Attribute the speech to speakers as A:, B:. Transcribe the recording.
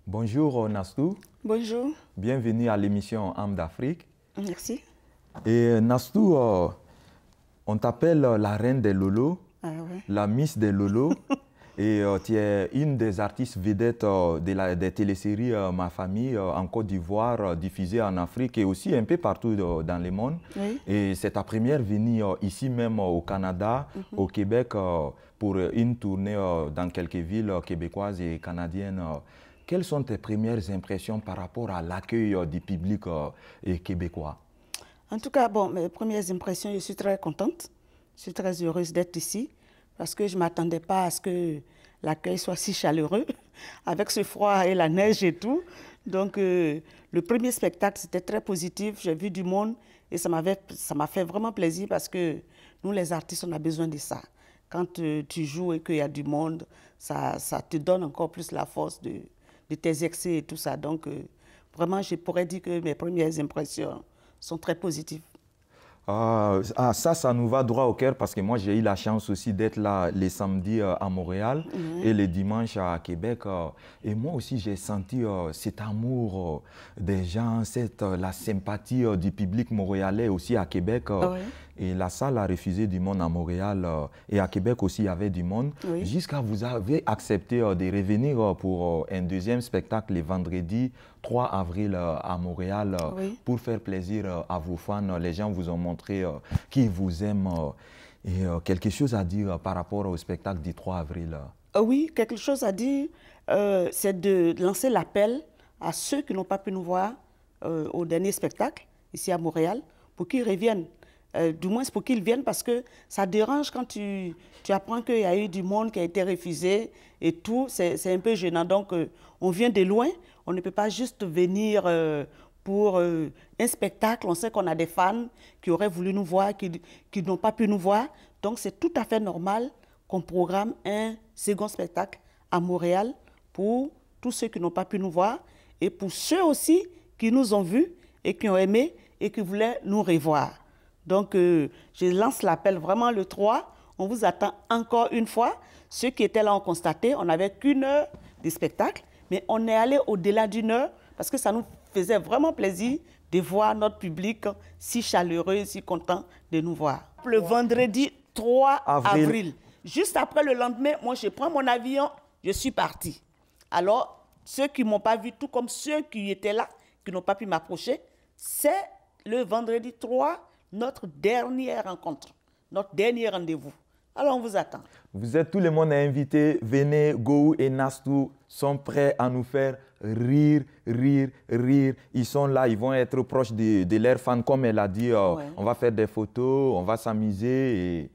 A: Bonjour Nastou,
B: Bonjour,
A: bienvenue à l'émission Âme d'Afrique.
B: merci.
A: Et Nastou, on t'appelle la reine des Lolos,
B: Ah ouais.
A: la Miss des Lolos. Et tu es une des artistes vedettes des téléséries Ma Famille en Côte d'Ivoire, diffusée en Afrique et aussi un peu partout dans le monde.
B: Oui.
A: Et c'est ta première venue ici même au Canada, au Québec, pour une tournée dans quelques villes québécoises et canadiennes. Quelles sont tes premières impressions par rapport à l'accueil du public québécois?
B: En tout cas, bon, mes premières impressions, je suis très contente. Je suis très heureuse d'être ici parce que je ne m'attendais pas à ce que l'accueil soit si chaleureux avec ce froid et la neige et tout. Donc, le premier spectacle, c'était très positif. J'ai vu du monde et ça m'a fait vraiment plaisir parce que nous, les artistes, on a besoin de ça. Quand tu joues et qu'il y a du monde, ça te donne encore plus la force de tes excès et tout ça. Donc, vraiment, je pourrais dire que mes premières impressions sont très positives.
A: Ça nous va droit au cœur parce que moi, j'ai eu la chance aussi d'être là les samedis à Montréal et les dimanches à Québec. Et moi aussi, j'ai senti cet amour des gens, la sympathie du public montréalais aussi à Québec.
B: Oui.
A: Et la salle a refusé du monde à Montréal et à Québec aussi, il y avait du monde.
B: Oui.
A: Jusqu'à vous avez accepté de revenir pour un deuxième spectacle le vendredi 3 avril à Montréal
B: Oui.
A: pour faire plaisir à vos fans. Les gens vous ont montré qu'ils vous aiment et quelque chose à dire par rapport au spectacle du 3 avril.
B: Oui, quelque chose à dire, c'est de lancer l'appel à ceux qui n'ont pas pu nous voir au dernier spectacle, ici à Montréal, pour qu'ils reviennent. Du moins pour qu'ils viennent parce que ça dérange quand tu apprends qu'il y a eu du monde qui a été refusé et tout, c'est un peu gênant. Donc, on vient de loin, on ne peut pas juste venir pour un spectacle. On sait qu'on a des fans qui auraient voulu nous voir, qui n'ont pas pu nous voir. Donc, c'est tout à fait normal qu'on programme un second spectacle à Montréal pour tous ceux qui n'ont pas pu nous voir et pour ceux aussi qui nous ont vus et qui ont aimé et qui voulaient nous revoir. Donc, je lance l'appel vraiment le 3. On vous attend encore une fois. Ceux qui étaient là ont constaté, on n'avait qu'une heure de spectacle, mais on est allé au-delà d'une heure parce que ça nous faisait vraiment plaisir de voir notre public si chaleureux, si content de nous voir. Le vendredi 3 avril, juste après le lendemain, moi je prends mon avion, je suis partie. Alors, ceux qui ne m'ont pas vu, tout comme ceux qui étaient là, qui n'ont pas pu m'approcher, c'est le vendredi 3, notre dernière rencontre, notre dernier rendez-vous. Alors, on vous attend.
A: Vous êtes tout le monde invité. Venez, Gou et Nastou sont prêts à nous faire rire, rire, rire. Ils sont là, ils vont être proches de leurs fans, comme elle a dit. On va faire des photos, on va s'amuser et